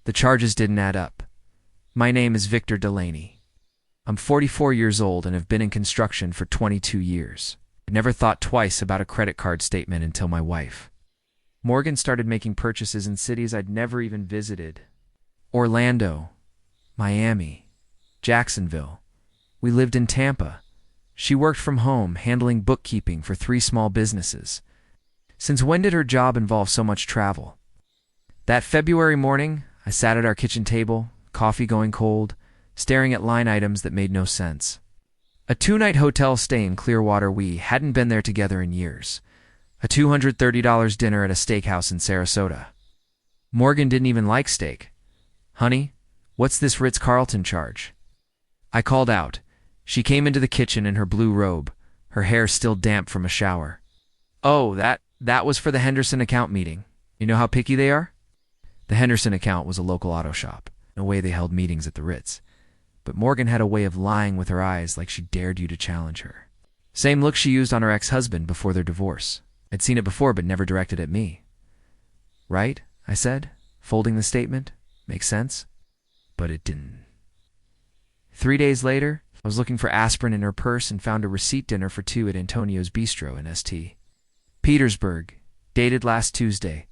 The charges didn't add up. My name is Victor Delaney. I'm 44 years old and have been in construction for 22 years. I never thought twice about a credit card statement until my wife. Morgan started making purchases in cities I'd never even visited. Orlando, Miami, Jacksonville. We lived in Tampa. She worked from home, handling bookkeeping for 3 small businesses. Since when did her job involve so much travel? That February morning, I sat at our kitchen table, coffee going cold, staring at line items that made no sense. A 2-night hotel stay in Clearwater. We hadn't been there together in years. A $230 dinner at a steakhouse in Sarasota. Morgan didn't even like steak. Honey, what's this Ritz-Carlton charge? I called out. She came into the kitchen in her blue robe, her hair still damp from a shower. Oh, that was for the Henderson account meeting. You know how picky they are? The Henderson account was a local auto shop. No way they held meetings at the Ritz. But Morgan had a way of lying with her eyes like she dared you to challenge her. Same look she used on her ex-husband before their divorce. I'd seen it before but never directed at me. Right? I said, folding the statement. Makes sense? But it didn't. 3 days later, I was looking for aspirin in her purse and found a receipt dinner for 2 at Antonio's Bistro in St. Petersburg, dated last Tuesday.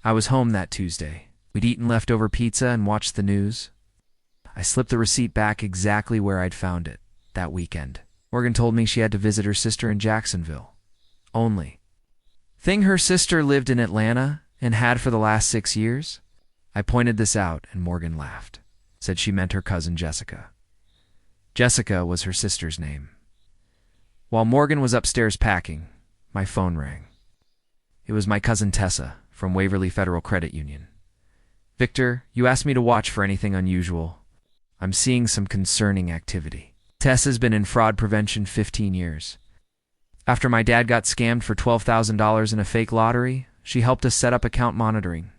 I was home that Tuesday. We'd eaten leftover pizza and watched the news. I slipped the receipt back exactly where I'd found it, that weekend. Morgan told me she had to visit her sister in Jacksonville. Only. Thing her sister lived in Atlanta and had for the last 6 years? I pointed this out and Morgan laughed. Said she meant her cousin Jessica. Jessica was her sister's name. While Morgan was upstairs packing, my phone rang. It was my cousin Tessa from Waverly Federal Credit Union. Victor, you asked me to watch for anything unusual. I'm seeing some concerning activity. Tessa's been in fraud prevention 15 years. After my dad got scammed for $12,000 in a fake lottery, she helped us set up account monitoring.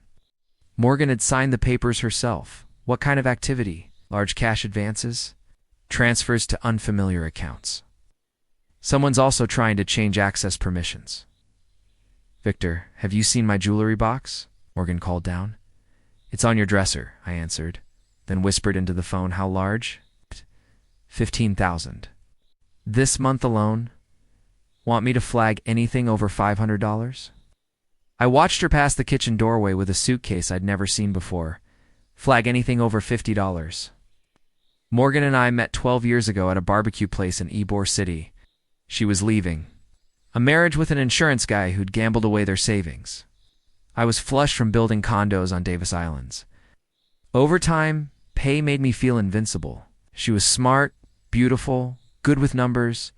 Morgan had signed the papers herself. What kind of activity? Large cash advances? Transfers to unfamiliar accounts. Someone's also trying to change access permissions. Victor, have you seen my jewelry box? Morgan called down. It's on your dresser, I answered, then whispered into the phone, how large? 15,000. This month alone? Want me to flag anything over $500? I watched her pass the kitchen doorway with a suitcase I'd never seen before. Flag anything over $50. Morgan and I met 12 years ago at a barbecue place in Ybor City. She was leaving. A marriage with an insurance guy who'd gambled away their savings. I was flush from building condos on Davis Islands. Over time, pay made me feel invincible. She was smart, beautiful, good with numbers,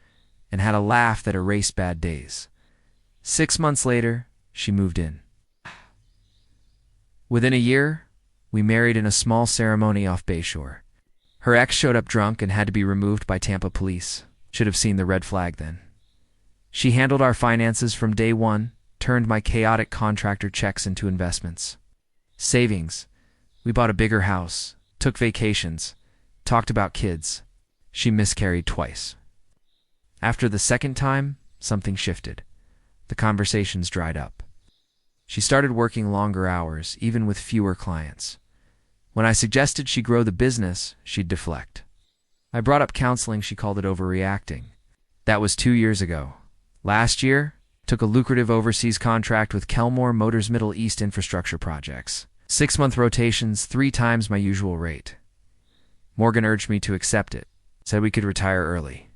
and had a laugh that erased bad days. 6 months later, she moved in. Within a year, we married in a small ceremony off Bayshore. Her ex showed up drunk and had to be removed by Tampa police. Should have seen the red flag then. She handled our finances from day one, turned my chaotic contractor checks into investments. Savings. We bought a bigger house, took vacations, talked about kids. She miscarried twice. After the second time, something shifted. The conversations dried up. She started working longer hours, even with fewer clients. When I suggested she grow the business, she'd deflect. I brought up counseling, she called it overreacting. That was 2 years ago. Last year, took a lucrative overseas contract with Kelmore Motors Middle East infrastructure projects. 6-month rotations, 3 times my usual rate. Morgan urged me to accept it, said we could retire early.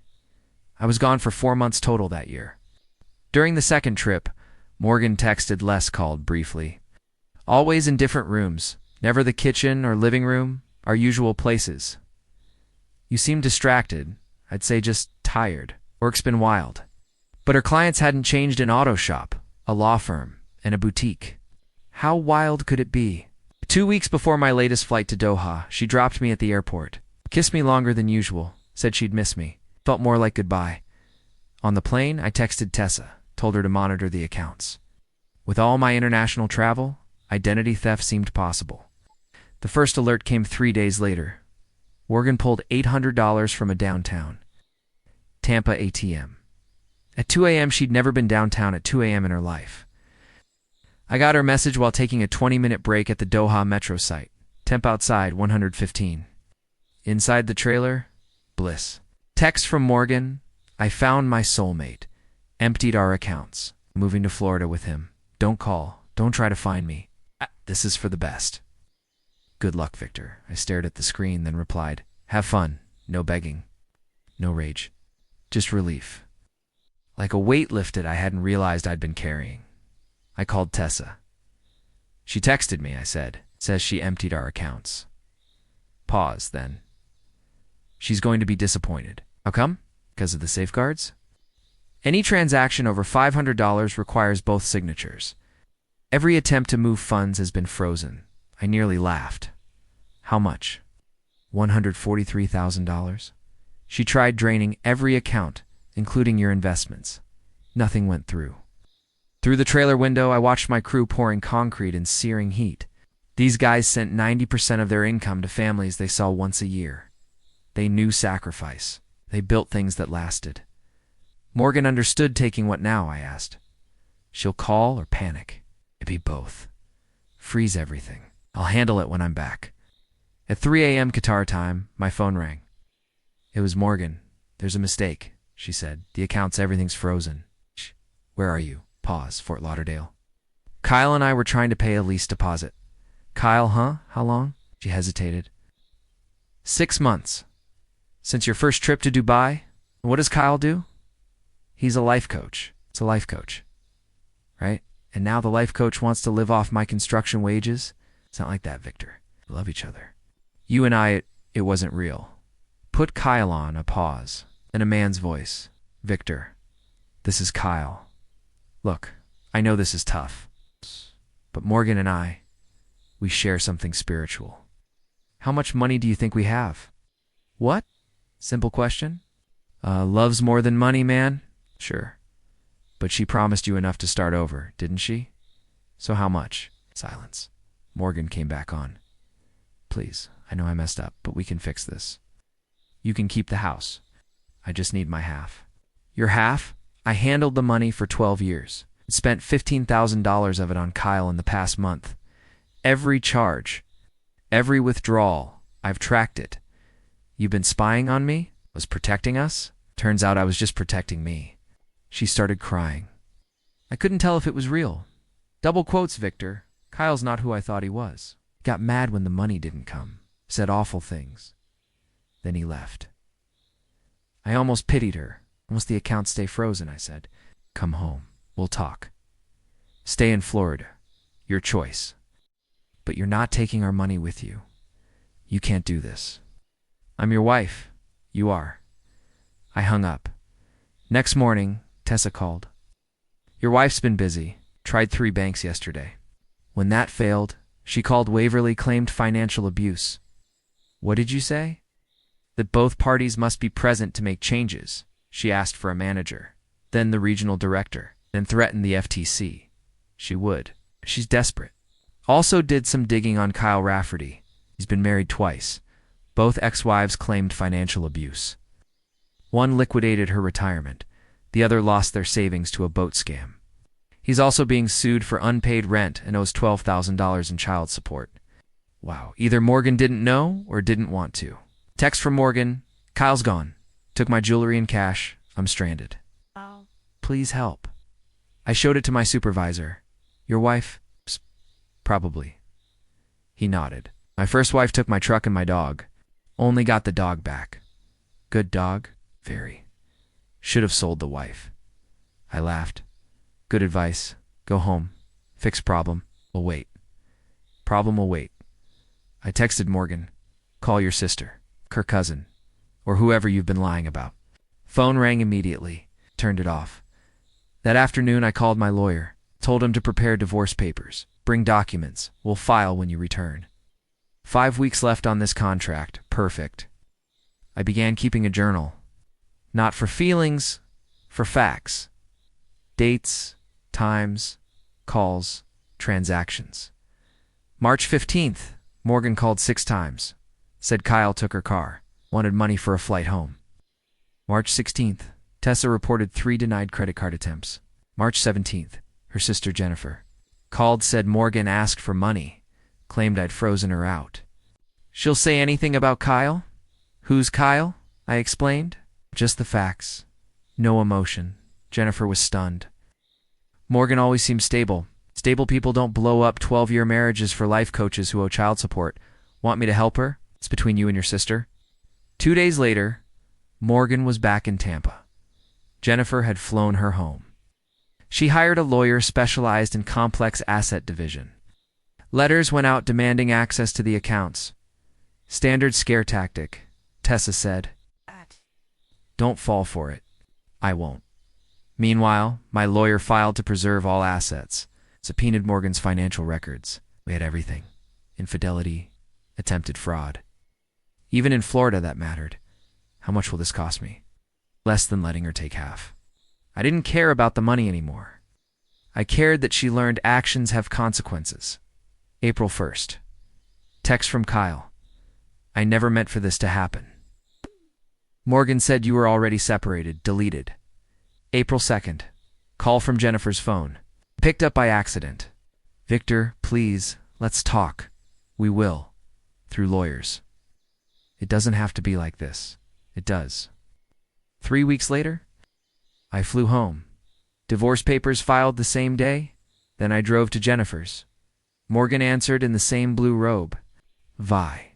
I was gone for 4 months total that year. During the second trip, Morgan texted, less called briefly. Always in different rooms, never the kitchen or living room, our usual places. You seem distracted, I'd say just tired. Work's been wild. But her clients hadn't changed an auto shop, a law firm, and a boutique. How wild could it be? 2 weeks before my latest flight to Doha, she dropped me at the airport. Kissed me longer than usual, said she'd miss me. Felt more like goodbye. On the plane, I texted Tessa, told her to monitor the accounts. With all my international travel, identity theft seemed possible. The first alert came 3 days later. Morgan pulled $800 from a downtown Tampa ATM. At 2 a.m., she'd never been downtown at 2 a.m. in her life. I got her message while taking a 20-minute break at the Doha metro site. Temp outside, 115. Inside the trailer, bliss. Text from Morgan, I found my soulmate. Emptied our accounts. Moving to Florida with him. Don't call. Don't try to find me. This is for the best. Good luck, Victor. I stared at the screen, then replied, have fun. No begging. No rage. Just relief. Like a weight lifted I hadn't realized I'd been carrying. I called Tessa. She texted me, I said. Says she emptied our accounts. Pause, then. She's going to be disappointed. How come? Because of the safeguards? Any transaction over $500 requires both signatures. Every attempt to move funds has been frozen. I nearly laughed. How much? $143,000? She tried draining every account, including your investments. Nothing went through. Through the trailer window, I watched my crew pouring concrete in searing heat. These guys sent 90% of their income to families they saw once a year. They knew sacrifice. They built things that lasted. Morgan understood taking what now, I asked. She'll call or panic. It'd be both. Freeze everything. I'll handle it when I'm back. At 3 a.m. Qatar time, my phone rang. It was Morgan. There's a mistake, she said. The accounts, everything's frozen. Shh. Where are you? Pause. Fort Lauderdale. Kyle and I were trying to pay a lease deposit. Kyle, huh? How long? She hesitated. 6 months. Since your first trip to Dubai? What does Kyle do? He's a life coach. It's a life coach. Right? And now the life coach wants to live off my construction wages? It's not like that, Victor. We love each other. You and I, it wasn't real. Put Kyle on, a pause, then a man's voice. Victor, this is Kyle. Look, I know this is tough, but Morgan and I, we share something spiritual. How much money do you think we have? What? Simple question. Love's more than money, man? Sure. But she promised you enough to start over, didn't she? So how much? Silence. Morgan came back on. Please, I know I messed up, but we can fix this. You can keep the house. I just need my half. Your half? I handled the money for 12 years. Spent $15,000 of it on Kyle in the past month. Every charge, every withdrawal, I've tracked it. You've been spying on me? Was protecting us? Turns out I was just protecting me. She started crying. I couldn't tell if it was real. Double quotes, Victor. Kyle's not who I thought he was. Got mad when the money didn't come. Said awful things. Then he left. I almost pitied her. Once the accounts stay frozen, I said. Come home. We'll talk. Stay in Florida. Your choice. But you're not taking our money with you. You can't do this. I'm your wife. You are. I hung up. Next morning, Tessa called. Your wife's been busy. Tried 3 banks yesterday. When that failed, she called Waverly, claimed financial abuse. What did you say? That both parties must be present to make changes. She asked for a manager, then the regional director, then threatened the FTC. She would. She's desperate. Also did some digging on Kyle Rafferty. He's been married twice. Both ex-wives claimed financial abuse. One liquidated her retirement. The other lost their savings to a boat scam. He's also being sued for unpaid rent and owes $12,000 in child support. Wow, either Morgan didn't know or didn't want to. Text from Morgan, Kyle's gone. Took my jewelry and cash. I'm stranded. Wow. Please help. I showed it to my supervisor. Your wife? Probably. He nodded. My first wife took my truck and my dog. Only got the dog back. Good dog? Very. Should have sold the wife. I laughed. Good advice. Go home. Fix problem. We'll wait. Problem will wait. I texted Morgan. Call your sister, her cousin, or whoever you've been lying about. Phone rang immediately. Turned it off. That afternoon I called my lawyer. Told him to prepare divorce papers. Bring documents. We'll file when you return. 5 weeks left on this contract. Perfect. I began keeping a journal. Not for feelings, for facts. Dates, times, calls, transactions. March 15th, Morgan called 6 times. Said Kyle took her car. Wanted money for a flight home. March 16th, Tessa reported 3 denied credit card attempts. March 17th, her sister Jennifer called, said Morgan asked for money, claimed I'd frozen her out. She'll say anything about Kyle? Who's Kyle? I explained. Just the facts. No emotion. Jennifer was stunned. Morgan always seems stable. Stable people don't blow up 12-year marriages for life coaches who owe child support. Want me to help her? It's between you and your sister. 2 days later, Morgan was back in Tampa. Jennifer had flown her home. She hired a lawyer specialized in complex asset division. Letters went out demanding access to the accounts. Standard scare tactic, Tessa said. Don't fall for it. I won't. Meanwhile, my lawyer filed to preserve all assets, subpoenaed Morgan's financial records. We had everything. Infidelity, attempted fraud. Even in Florida, that mattered. How much will this cost me? Less than letting her take half. I didn't care about the money anymore. I cared that she learned actions have consequences. April 1st. Text from Kyle. I never meant for this to happen. Morgan said you were already separated, deleted. April 2nd. Call from Jennifer's phone. Picked up by accident. Victor, please, let's talk. We will. Through lawyers. It doesn't have to be like this. It does. 3 weeks later, I flew home. Divorce papers filed the same day. Then I drove to Jennifer's. Morgan answered in the same blue robe. Vi.